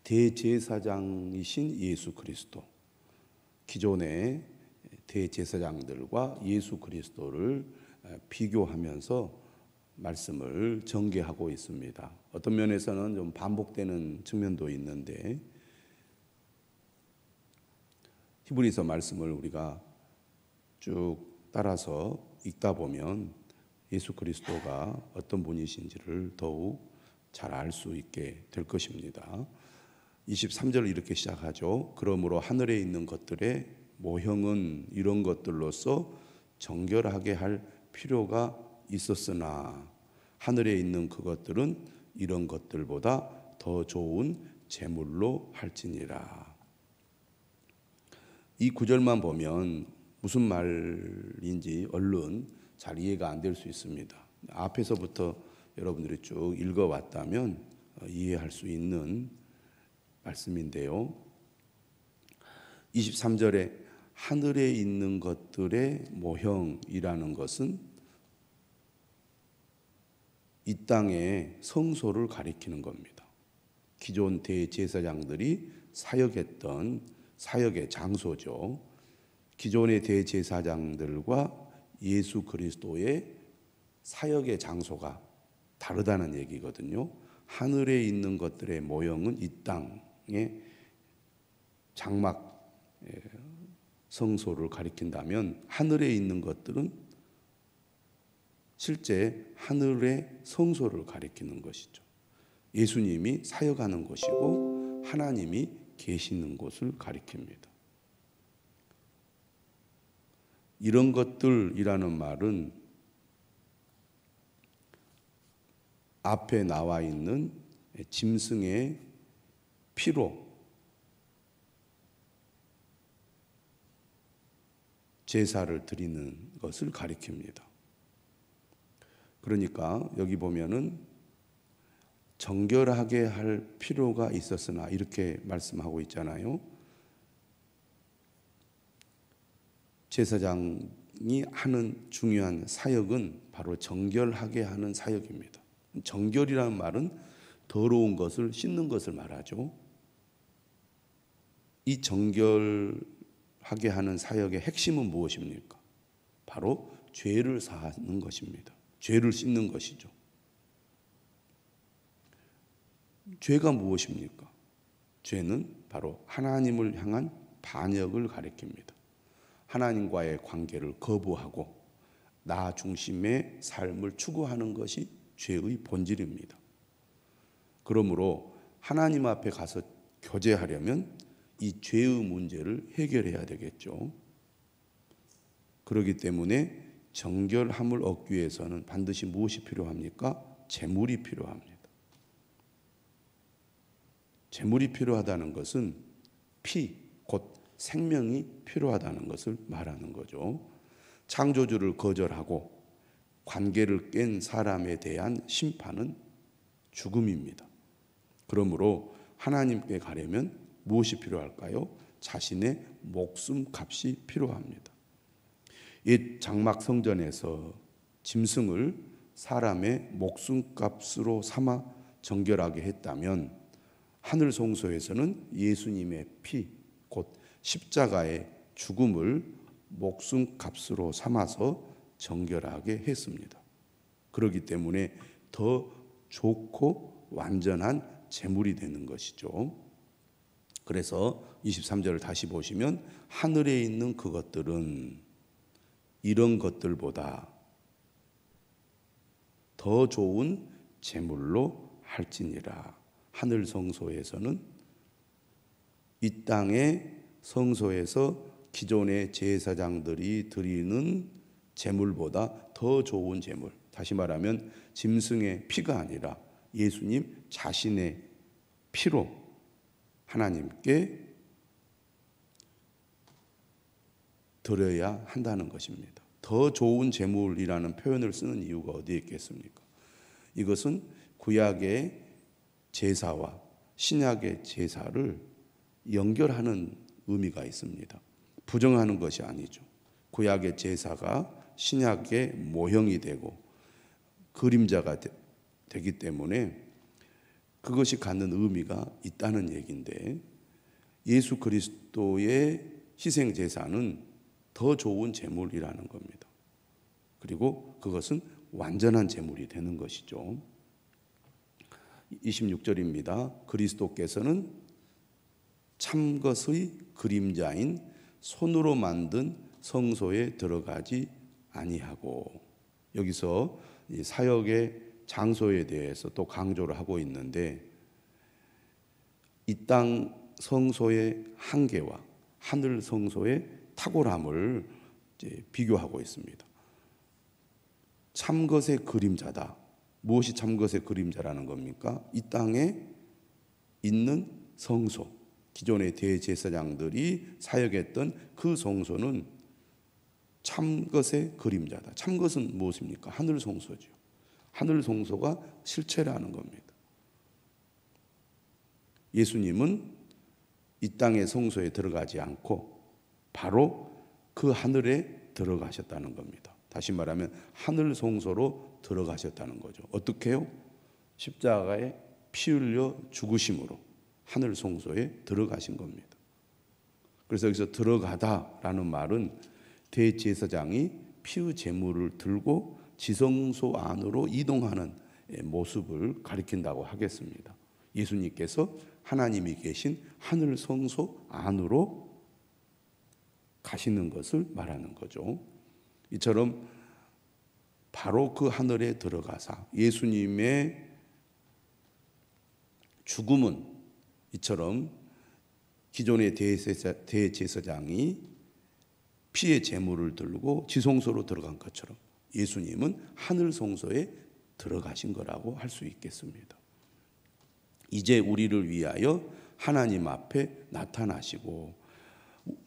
대제사장이신 예수 그리스도, 기존의 대제사장들과 예수 그리스도를 비교하면서 말씀을 전개하고 있습니다. 어떤 면에서는 좀 반복되는 측면도 있는데, 히브리서 말씀을 우리가 쭉 따라서 읽다 보면 예수 그리스도가 어떤 분이신지를 더욱 잘 알 수 있게 될 것입니다. 23절을 이렇게 시작하죠. 그러므로 하늘에 있는 것들의 모형은 이런 것들로서 정결하게 할 필요가 있었으나 하늘에 있는 그것들은 이런 것들보다 더 좋은 제물로 할지니라. 이 구절만 보면 무슨 말인지 얼른 잘 이해가 안 될 수 있습니다. 앞에서부터 여러분들이 쭉 읽어왔다면 이해할 수 있는 말씀인데요. 23절에 하늘에 있는 것들의 모형이라는 것은 이 땅의 성소를 가리키는 겁니다. 기존 대제사장들이 사역했던 사역의 장소죠. 기존의 대제사장들과 예수 그리스도의 사역의 장소가 다르다는 얘기거든요. 하늘에 있는 것들의 모형은 이 땅의 장막 성소를 가리킨다면, 하늘에 있는 것들은 실제 하늘의 성소를 가리키는 것이죠. 예수님이 사역하는 곳이고 하나님이 계시는 곳을 가리킵니다. 이런 것들이라는 말은 앞에 나와 있는 짐승의 피로 제사를 드리는 것을 가리킵니다. 그러니까 여기 보면은 정결하게 할 필요가 있었으나 이렇게 말씀하고 있잖아요. 제사장이 하는 중요한 사역은 바로 정결하게 하는 사역입니다. 정결이라는 말은 더러운 것을 씻는 것을 말하죠. 이 정결하게 하는 사역의 핵심은 무엇입니까? 바로 죄를 사하는 것입니다. 죄를 씻는 것이죠. 죄가 무엇입니까? 죄는 바로 하나님을 향한 반역을 가리킵니다. 하나님과의 관계를 거부하고 나 중심의 삶을 추구하는 것이 죄의 본질입니다. 그러므로 하나님 앞에 가서 교제하려면 이 죄의 문제를 해결해야 되겠죠. 그렇기 때문에 정결함을 얻기 위해서는 반드시 무엇이 필요합니까? 제물이 필요합니다. 제물이 필요하다는 것은 피, 곧 생명이 필요하다는 것을 말하는 거죠. 창조주를 거절하고 관계를 깬 사람에 대한 심판은 죽음입니다. 그러므로 하나님께 가려면 무엇이 필요할까요? 자신의 목숨 값이 필요합니다. 옛 장막 성전에서 짐승을 사람의 목숨 값으로 삼아 정결하게 했다면, 하늘 성소에서는 예수님의 피, 곧 십자가의 죽음을 목숨 값으로 삼아서 정결하게 했습니다. 그렇기 때문에 더 좋고 완전한 제물이 되는 것이죠. 그래서 23절을 다시 보시면 하늘에 있는 그것들은 이런 것들보다 더 좋은 제물로 할지니라. 하늘 성소에서는, 이 땅의 성소에서 기존의 제사장들이 드리는 제물보다 더 좋은 제물, 다시 말하면 짐승의 피가 아니라 예수님 자신의 피로 하나님께 드려야 한다는 것입니다. 더 좋은 제물이라는 표현을 쓰는 이유가 어디에 있겠습니까? 이것은 구약의 제사와 신약의 제사를 연결하는 의미가 있습니다. 부정하는 것이 아니죠. 구약의 제사가 신약의 모형이 되고 그림자가 되기 때문에 그것이 갖는 의미가 있다는 얘기인데, 예수 그리스도의 희생 제사는 더 좋은 제물이라는 겁니다. 그리고 그것은 완전한 제물이 되는 것이죠. 26절입니다. 그리스도께서는 참것의 그림자인 손으로 만든 성소에 들어가지 아니하고, 여기서 이 사역의 장소에 대해서 또 강조를 하고 있는데, 이 땅 성소의 한계와 하늘 성소의 탁월함을 이제 비교하고 있습니다. 참것의 그림자다. 무엇이 참것의 그림자라는 겁니까? 이 땅에 있는 성소, 기존의 대제사장들이 사역했던 그 성소는 참것의 그림자다. 참것은 무엇입니까? 하늘 성소죠. 하늘 성소가 실체라는 겁니다. 예수님은 이 땅의 성소에 들어가지 않고 바로 그 하늘에 들어가셨다는 겁니다. 다시 말하면 하늘 성소로 들어가셨다는 거죠. 어떻게 해요? 십자가에 피 흘려 죽으심으로 하늘 성소에 들어가신 겁니다. 그래서 여기서 들어가다라는 말은 대제사장이 피의 제물을 들고 지성소 안으로 이동하는 모습을 가리킨다고 하겠습니다. 예수님께서 하나님이 계신 하늘 성소 안으로 가시는 것을 말하는 거죠. 이처럼 바로 그 하늘에 들어가사 예수님의 죽음은 이처럼 기존의 대제사장이 피의 제물을 들고 지성소로 들어간 것처럼 예수님은 하늘 성소에 들어가신 거라고 할 수 있겠습니다. 이제 우리를 위하여 하나님 앞에 나타나시고,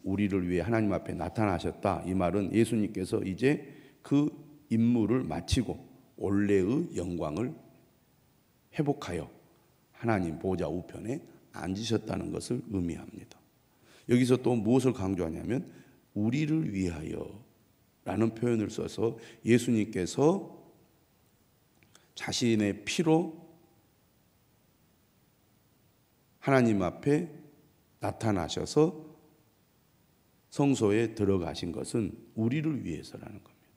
우리를 위해 하나님 앞에 나타나셨다. 이 말은 예수님께서 이제 그 임무를 마치고 원래의 영광을 회복하여 하나님 보좌 우편에 앉으셨다는 것을 의미합니다. 여기서 또 무엇을 강조하냐면 우리를 위하여 라는 표현을 써서 예수님께서 자신의 피로 하나님 앞에 나타나셔서 성소에 들어가신 것은 우리를 위해서라는 겁니다.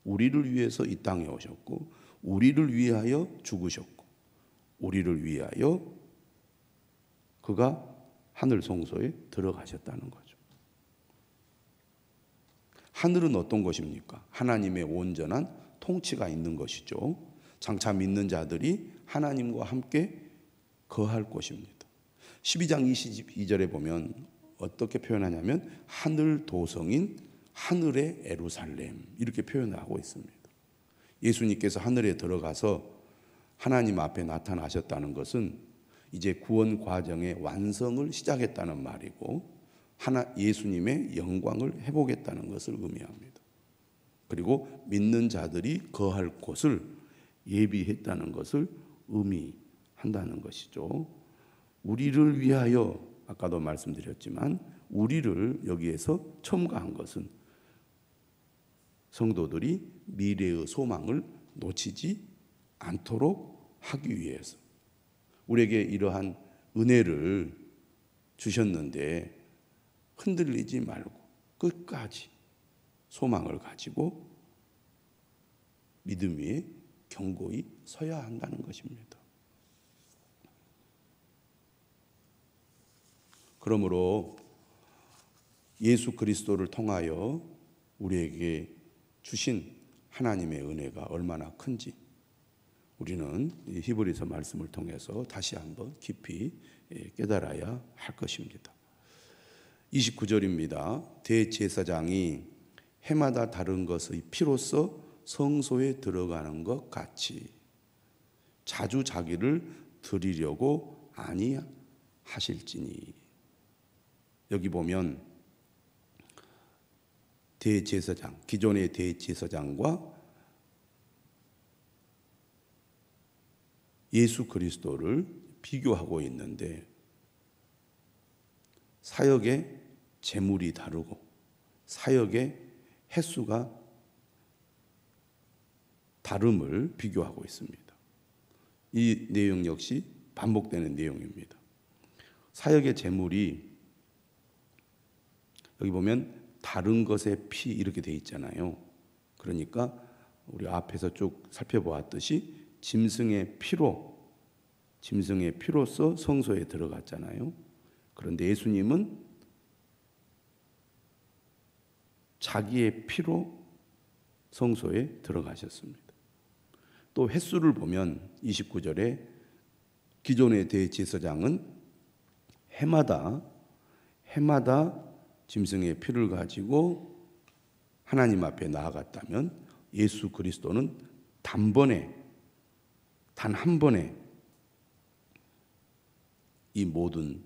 우리를 위해서 이 땅에 오셨고, 우리를 위하여 죽으셨고, 우리를 위하여 그가 하늘 성소에 들어가셨다는 거죠. 하늘은 어떤 것입니까? 하나님의 온전한 통치가 있는 것이죠. 장차 믿는 자들이 하나님과 함께 거할 곳입니다. 12장 22절에 보면 어떻게 표현하냐면 하늘 도성인 하늘의 예루살렘 이렇게 표현을 하고 있습니다. 예수님께서 하늘에 들어가서 하나님 앞에 나타나셨다는 것은 이제 구원 과정의 완성을 시작했다는 말이고, 예수님의 영광을 회복했다는 것을 의미합니다. 그리고 믿는 자들이 거할 곳을 예비했다는 것을 의미한다는 것이죠. 우리를 위하여, 아까도 말씀드렸지만 우리를 여기에서 첨가한 것은 성도들이 미래의 소망을 놓치지 않도록 하기 위해서 우리에게 이러한 은혜를 주셨는데 흔들리지 말고 끝까지 소망을 가지고 믿음 위에 견고히 서야 한다는 것입니다. 그러므로 예수 그리스도를 통하여 우리에게 주신 하나님의 은혜가 얼마나 큰지 우리는 이 히브리서 말씀을 통해서 다시 한번 깊이 깨달아야 할 것입니다. 29절입니다. 대제사장이 해마다 다른 것의 피로써 성소에 들어가는 것 같이 자주 자기를 드리려고 아니하실지니. 여기 보면 대제사장, 기존의 대제사장과 예수 그리스도를 비교하고 있는데 사역의 제물이 다르고 사역의 횟수가 다름을 비교하고 있습니다. 이 내용 역시 반복되는 내용입니다. 사역의 제물이 여기 보면 다른 것의 피 이렇게 돼 있잖아요. 그러니까 우리 앞에서 쭉 살펴보았듯이 짐승의 피로써 성소에 들어갔잖아요. 그런데 예수님은 자기의 피로 성소에 들어가셨습니다. 또 횟수를 보면 29절에 기존의 대제사장은 해마다 짐승의 피를 가지고 하나님 앞에 나아갔다면 예수 그리스도는 단 한 번에 이 모든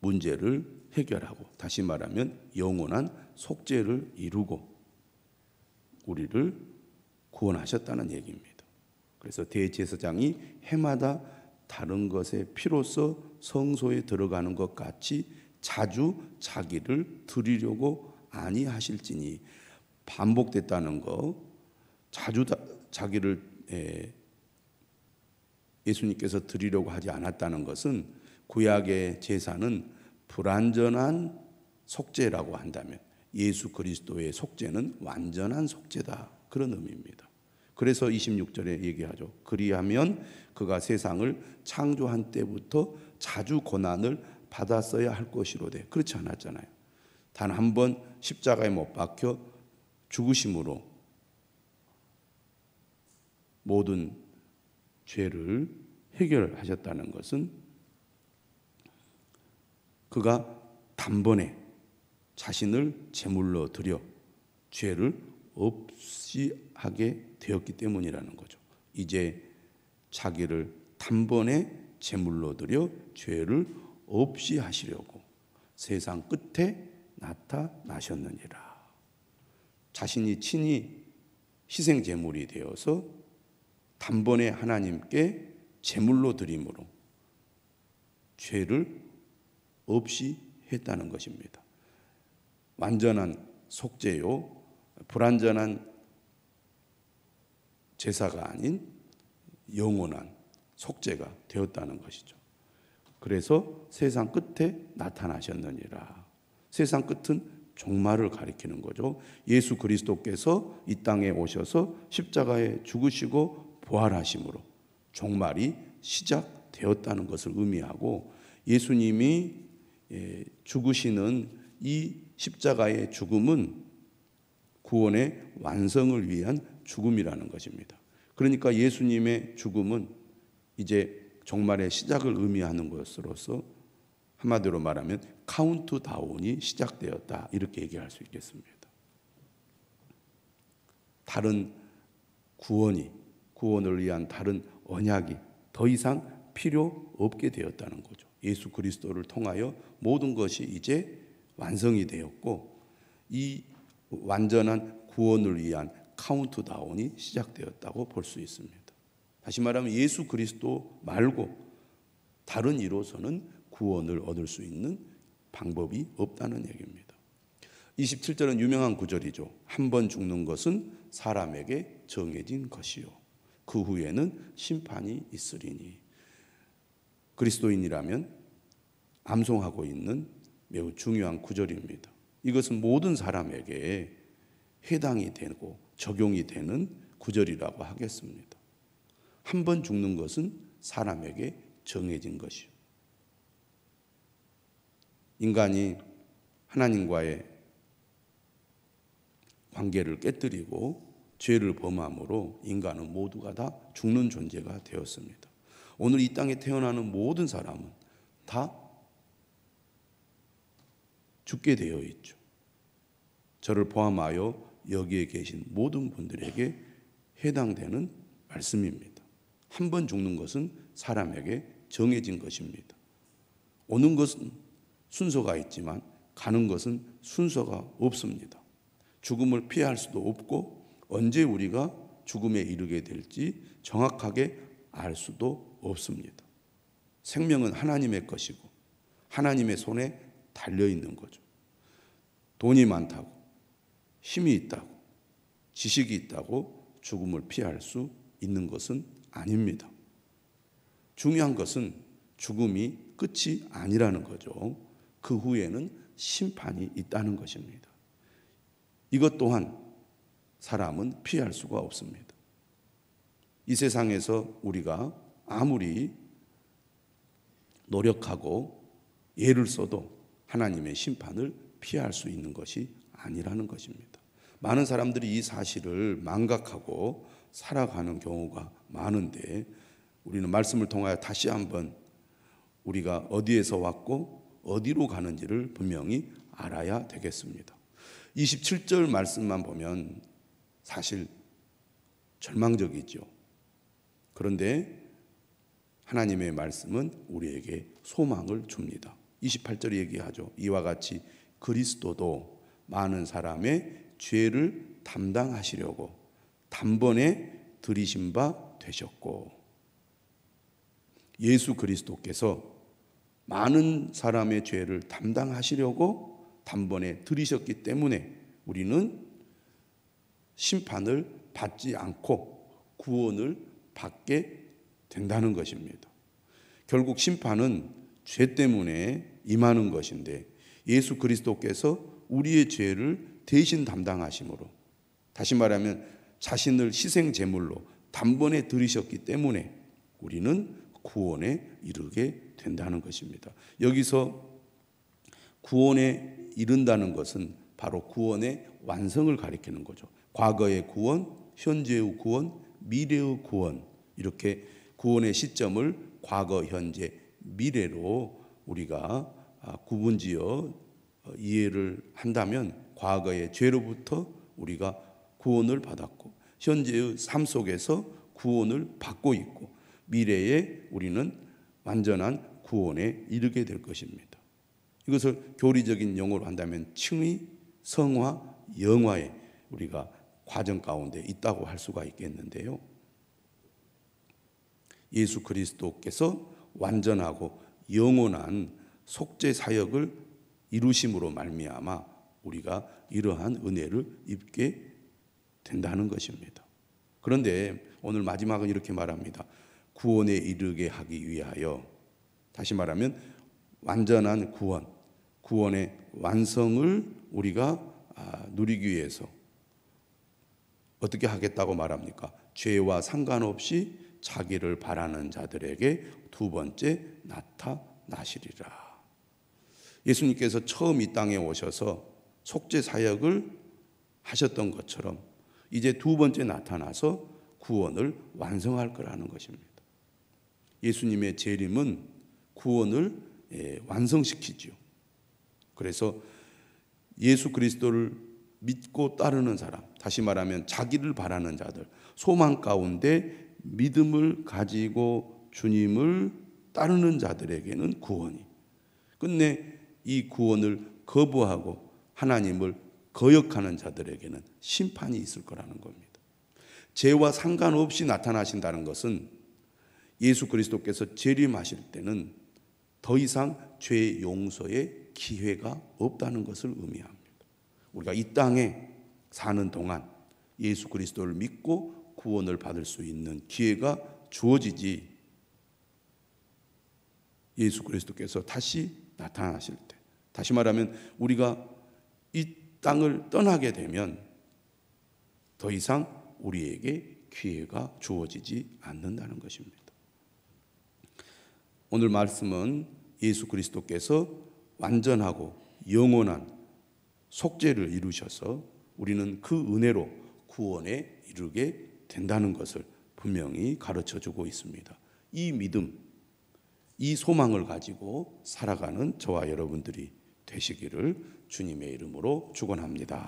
문제를 해결하고, 다시 말하면 영원한 속죄를 이루고 우리를 구원하셨다는 얘기입니다. 그래서 대제사장이 해마다 다른 것의 피로써 성소에 들어가는 것 같이 자주 자기를 드리려고 아니하실지니, 반복됐다는 거, 자주 자기를 예수님께서 드리려고 하지 않았다는 것은 구약의 제사는 불완전한 속죄라고 한다면 예수 그리스도의 속죄는 완전한 속죄다, 그런 의미입니다. 그래서 26절에 얘기하죠. 그리하면 그가 세상을 창조한 때부터 자주 고난을 받았어야 할 것이로되, 그렇지 않았잖아요. 단 한 번 십자가에 못 박혀 죽으심으로 모든 죄를 해결하셨다는 것은 그가 단번에 자신을 제물로 드려 죄를 없이 하게 되었기 때문이라는 거죠. 이제 자기를 단번에 제물로 드려 죄를 없이 하시려고 세상 끝에 나타나셨느니라. 자신이 친히 희생 제물이 되어서 단번에 하나님께 제물로 드림으로 죄를 없이 했다는 것입니다. 완전한 속죄요, 불완전한 제사가 아닌 영원한 속죄가 되었다는 것이죠. 그래서 세상 끝에 나타나셨느니라. 세상 끝은 종말을 가리키는 거죠. 예수 그리스도께서 이 땅에 오셔서 십자가에 죽으시고 부활하심으로 종말이 시작되었다는 것을 의미하고, 예수님이 죽으시는 이 십자가의 죽음은 구원의 완성을 위한 죽음이라는 것입니다. 그러니까 예수님의 죽음은 이제 종말의 시작을 의미하는 것으로서 한마디로 말하면 카운트다운이 시작되었다, 이렇게 얘기할 수 있겠습니다. 다른 구원을 위한 다른 언약이 더 이상 필요 없게 되었다는 거죠. 예수 그리스도를 통하여 모든 것이 이제 완성이 되었고, 이 완전한 구원을 위한 카운트다운이 시작되었다고 볼 수 있습니다. 다시 말하면 예수 그리스도 말고 다른 이로서는 구원을 얻을 수 있는 방법이 없다는 얘기입니다. 27절은 유명한 구절이죠. 한 번 죽는 것은 사람에게 정해진 것이요 그 후에는 심판이 있으리니. 그리스도인이라면 암송하고 있는 매우 중요한 구절입니다. 이것은 모든 사람에게 해당이 되고 적용이 되는 구절이라고 하겠습니다. 한 번 죽는 것은 사람에게 정해진 것이요. 인간이 하나님과의 관계를 깨뜨리고 죄를 범함으로 인간은 모두가 다 죽는 존재가 되었습니다. 오늘 이 땅에 태어나는 모든 사람은 다 죽게 되어 있죠. 저를 포함하여 여기에 계신 모든 분들에게 해당되는 말씀입니다. 한 번 죽는 것은 사람에게 정해진 것입니다. 오는 것은 순서가 있지만 가는 것은 순서가 없습니다. 죽음을 피할 수도 없고 언제 우리가 죽음에 이르게 될지 정확하게 알 수도 없습니다. 생명은 하나님의 것이고 하나님의 손에 달려있는 거죠. 돈이 많다고, 힘이 있다고, 지식이 있다고 죽음을 피할 수 있는 것은 아닙니다. 중요한 것은 죽음이 끝이 아니라는 거죠. 그 후에는 심판이 있다는 것입니다. 이것 또한 사람은 피할 수가 없습니다. 이 세상에서 우리가 아무리 노력하고 애를 써도 하나님의 심판을 피할 수 있는 것이 아니라는 것입니다. 많은 사람들이 이 사실을 망각하고 살아가는 경우가 많은데, 우리는 말씀을 통하여 다시 한번 우리가 어디에서 왔고 어디로 가는지를 분명히 알아야 되겠습니다. 27절 말씀만 보면 사실 절망적이죠. 그런데 하나님의 말씀은 우리에게 소망을 줍니다. 28절 얘기하죠. 이와 같이 그리스도도 많은 사람의 죄를 담당하시려고 단번에 들이신 바 되셨고, 예수 그리스도께서 많은 사람의 죄를 담당하시려고 단번에 들이셨기 때문에 우리는 심판을 받지 않고 구원을 받게 된다는 것입니다. 결국 심판은 죄 때문에 임하는 것인데, 예수 그리스도께서 우리의 죄를 대신 담당하심으로, 다시 말하면 자신을 희생 제물로 단번에 들이셨기 때문에 우리는 구원에 이르게 된다는 것입니다. 여기서 구원에 이른다는 것은 바로 구원의 완성을 가리키는 거죠. 과거의 구원, 현재의 구원, 미래의 구원, 이렇게 구원의 시점을 과거, 현재, 미래로 우리가 구분지어 이해를 한다면, 과거의 죄로부터 우리가 구원을 받았고, 현재의 삶 속에서 구원을 받고 있고, 미래에 우리는 완전한 구원에 이르게 될 것입니다. 이것을 교리적인 용어로 한다면 칭의, 성화, 영화의 우리가 과정 가운데 있다고 할 수가 있겠는데요. 예수 그리스도께서 완전하고 영원한 속죄 사역을 이루심으로 말미암아 우리가 이러한 은혜를 입게 된다는 것입니다. 그런데 오늘 마지막은 이렇게 말합니다. 구원에 이르게 하기 위하여, 다시 말하면 완전한 구원, 구원의 완성을 우리가 누리기 위해서 어떻게 하겠다고 말합니까? 죄와 상관없이 자기를 바라는 자들에게 두 번째 나타나시리라. 예수님께서 처음 이 땅에 오셔서 속죄 사역을 하셨던 것처럼 이제 두 번째 나타나서 구원을 완성할 거라는 것입니다. 예수님의 재림은 구원을 완성시키죠. 그래서 예수 그리스도를 믿고 따르는 사람, 다시 말하면 자기를 바라는 자들, 소망 가운데 믿음을 가지고 주님을 따르는 자들에게는 구원이, 끝내 이 구원을 거부하고 하나님을 거역하는 자들에게는 심판이 있을 거라는 겁니다. 죄와 상관없이 나타나신다는 것은 예수 그리스도께서 재림하실 때는 더 이상 죄 용서의 기회가 없다는 것을 의미합니다. 우리가 이 땅에 사는 동안 예수 그리스도를 믿고 구원을 받을 수 있는 기회가 주어지지, 예수 그리스도께서 다시 나타나실 때, 다시 말하면 우리가 이 땅을 떠나게 되면 더 이상 우리에게 기회가 주어지지 않는다는 것입니다. 오늘 말씀은 예수 그리스도께서 완전하고 영원한 속죄를 이루셔서 우리는 그 은혜로 구원에 이르게 된다는 것을 분명히 가르쳐주고 있습니다. 이 믿음, 이 소망을 가지고 살아가는 저와 여러분들이 되시기를 주님의 이름으로 축원합니다.